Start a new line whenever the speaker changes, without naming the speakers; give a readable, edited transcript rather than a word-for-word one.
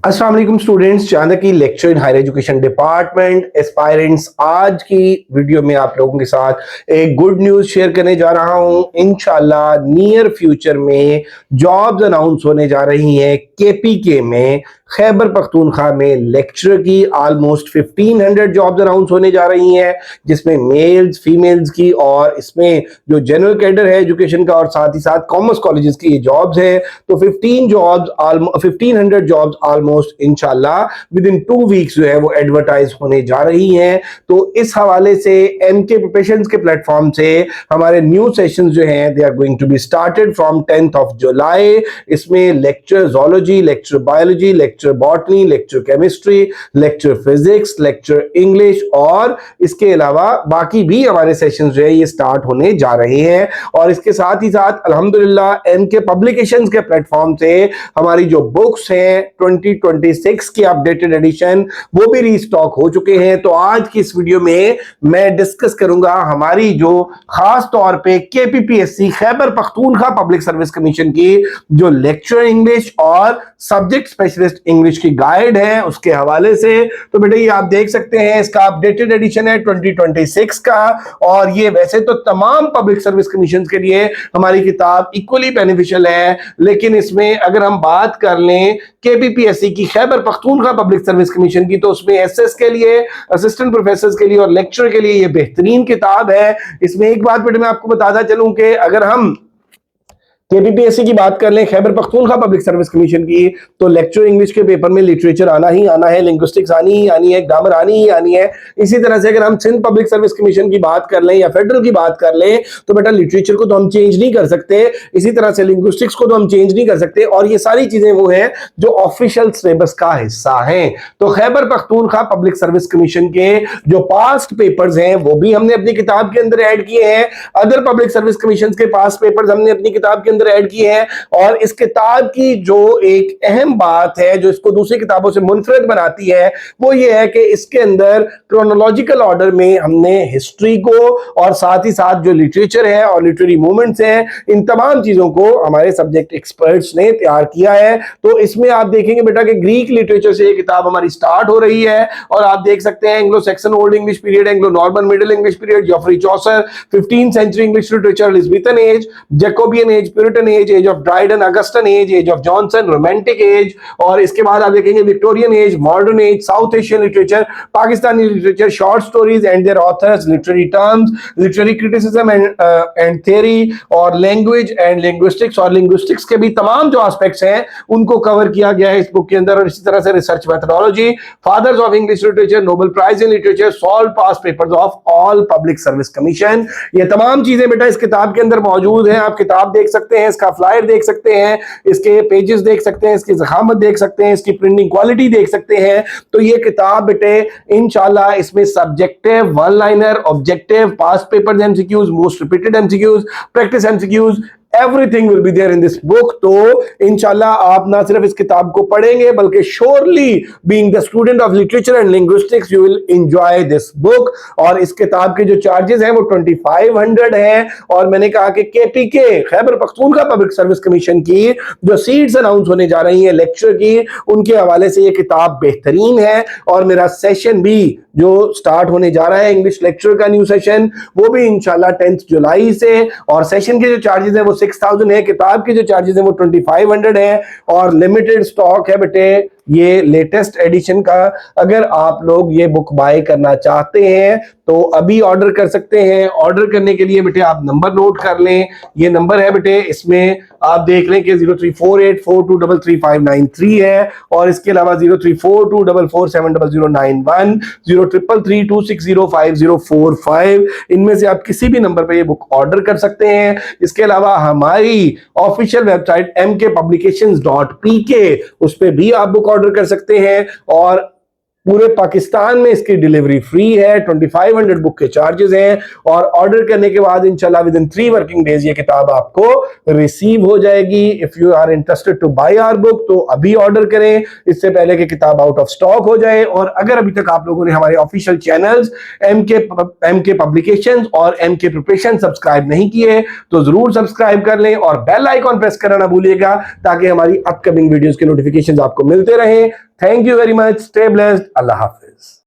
अस्सलाम वालेकुम students, Chanakya lecture in higher education department aspirants. आज की वीडियो में आप लोगों के साथ एक गुड न्यूज शेयर करने जा रहा हूं। इंशाल्लाह नियर फ्यूचर में जॉब्स अनाउंस होने जा रही हैं केपीके में, खैबर पख्तूनख्वा में लेक्चर की ऑलमोस्ट 1500 जॉब्स अनाउंस होने जा रही हैं, जिसमें मेल्स फीमेल्स की और इसमें जो जनरल कैडर है एजुकेशन का और साथ ही साथ कॉमर्स कॉलेजेस की ये जॉब्स है। तो 1500 जॉब्स ऑलमोस्ट इंशाल्लाह विद इन 2 वीक्स जो है वो एडवर्टाइज होने जा रही हैं। तो इस हवाले से एमके प्रिपरेशंस के प्लेटफॉर्म से हमारे न्यू सेशंस जो हैं they are going to be started from 10th of July. इसमें lecture zoology, lecture biology, lecture botany, lecture chemistry, lecture physics, lecture English और इसके अलावा बाकी भी हमारे सेशंस जो है ये स्टार्ट होने जा रहे हैं। और इसके साथ ही साथ अल्हम्दुलिल्लाह एमके पब्लिकेशंस के प्लेटफॉर्म से हमारी जो बुक्स हैं 2026 की अपडेटेड एडिशन वो भी रीस्टॉक हो चुके हैं। तो आज की इस वीडियो में मैं डिस्कस करूंगा हमारी जो खास तौर पे KPPSC Khyber Pakhtunkhwa public service commission की जो लेक्चर इंग्लिश और सब्जेक्ट स्पेशलिस्ट इंग्लिश की गाइड है उसके हवाले से। तो बेटा ये आप देख सकते हैं इसका अपडेटेड एडिशन है 2026 का, और ये वैसे तो तमाम पब्लिक सर्विस कमीशन के लिए हमारी किताब इक्वली बेनिफिशियल है, लेकिन इसमें अगर हम बात कर लें केपीपीएससी की Khyber Pakhtunkhwa public service commission की, तो उसमें एसएस के लिए, असिस्टेंट प्रोफेसर के लिए और लेक्चर के लिए ये बेहतरीन किताब है। इसमें एक बात बेटा मैं आपको बताता चलूं कि अगर हम केपीपीएससी की बात कर लें Khyber Pakhtunkhwa public service commission की, तो लेक्चर इंग्लिश के पेपर में लिटरेचर आना ही आना है, लिंग्विस्टिक्स आनी ही आनी है, ग्रामर आनी ही आनी है। इसी तरह से अगर हम सिंध पब्लिक सर्विस कमीशन की बात कर लें या फेडरल की बात कर लें तो बेटा लिटरेचर को तो हम चेंज नहीं कर सकते, इसी तरह से लिंग्विस्टिक्स को तो हम चेंज नहीं कर सकते, और ये सारी चीजें वो हैं जो ऑफिशियल सिलेबस का हिस्सा हैं। तो Khyber Pakhtunkhwa public service commission के जो पास्ट पेपर्स हैं वो भी हमने अपनी किताब के अंदर ऐड किए हैं, अदर पब्लिक सर्विस कमीशन के पास्ट पेपर्स हमने अपनी किताब के ऐड की है। और इस किताब की जो एक अहम बात है जो इसको दूसरी किताबों से मुनफरद बनाती है वो ये है कि इसके अंदर क्रोनोलॉजिकल ऑर्डर में हमने हिस्ट्री को और साथ ही साथ जो लिटरेचर है और लिटरेरी मूवमेंट्स हैं इन तमाम चीजों को हमारे सब्जेक्ट एक्सपर्ट्स ने तैयार किया है। तो इसमें आप देखेंगे बेटा कि ग्रीक लिटरेचर से ये किताब हमारी स्टार्ट हो रही है, और आप देख सकते हैं Anglo Saxon Old English period, Anglo Norman Middle English period, Geoffrey Chaucer, 15th century English literature, Elizabethan age, Jacobean age, Puritan age of Dryden, Augustan age of Johnson, romantic age, और इसके बाद आप देखेंगे Victorian age, modern age, South Asian literature, Pakistani literature, short stories and their authors, literary terms, literary criticism and theory, और language and linguistics, और linguistics के भी तमाम जो एस्पेक्ट्स हैं उनको कवर किया गया है इस बुक के अंदर। और इसी तरह से research methodology, fathers of English literature, Nobel prize in literature, solve past papers of all public service commission, ये तमाम चीजें बेटा इस किताब के अंदर मौजूद हैं। आप किताब देख सकते हैं, इसका फ्लायर देख सकते हैं, इसके पेजेस देख सकते हैं, इसकी ज़खामत देख सकते हैं, इसकी प्रिंटिंग क्वालिटी देख सकते हैं। तो ये किताब बेटे इंशाल्लाह इसमें subjective, one liner, objective, past papers MCQs, most repeated MCQs, practice MCQs, everything will be there in this book. तो इंशाल्लाह आप ना सिर्फ इस किताब को पढ़ेंगे बल्कि surely being the student of literature and linguistics you will enjoy this book. और इस किताब के जो चार्जेस हैं वो 2500 हैं, और मैंने कहा कि KPK Khyber Pakhtunkhwa public service commission की जो सीट्स अनाउंस होने जा रही हैं लेक्चर की, उनके हवाले से ये किताब बेहतरीन है। और मेरा सेशन भी जो स्टार्ट होने जा रहा है इंग्लिश लेक्चर का न्यू सेशन वो भी इंशाल्लाह 10th जुलाई से, और सेशन के जो चार्जेस हैं वो 6000 है, किताब के जो चार्जेस हैं वो 2500 है, और लिमिटेड स्टॉक है बेटे ये लेटेस्ट एडिशन का। अगर आप लोग ये बुक बाय करना चाहते हैं तो अभी ऑर्डर कर सकते हैं। ऑर्डर करने के लिए बेटे आप नंबर नोट कर लें, ये नंबर है बेटे, इसमें आप देख लें कि 034842335593 है, और इसके अलावा 034244700091, 0333260505, इनमें से आप किसी भी नंबर पे ये बुक ऑर्डर कर सकते हैं। इसके अलावा हमारी ऑफिशियल वेबसाइट mkpublications.pk उस पे भी आप बुक ऑर्डर कर सकते हैं, और पूरे पाकिस्तान में इसकी डिलीवरी फ्री है। 2500 बुक के चार्जेस हैं, और ऑर्डर करने के बाद इंशाल्लाह विद इन 3 वर्किंग डेज ये किताब आपको रिसीव हो जाएगी। If you are interested to buy our book तो अभी ऑर्डर करें, इससे पहले कि किताब आउट ऑफ स्टॉक हो जाए। और अगर अभी तक आप लोगों ने हमारे ऑफिशियल चैनल्स एमके पब्लिकेशंस और एमके प्रिपरेशन सब्सक्राइब नहीं किए तो जरूर सब्सक्राइब कर लें, और बेल आइकॉन प्रेस करना ना भूलिएगा ताकि हमारी अपकमिंग वीडियोस के नोटिफिकेशंस आपको मिलते रहें। Thank you very much, stay blessed, Allah Hafiz.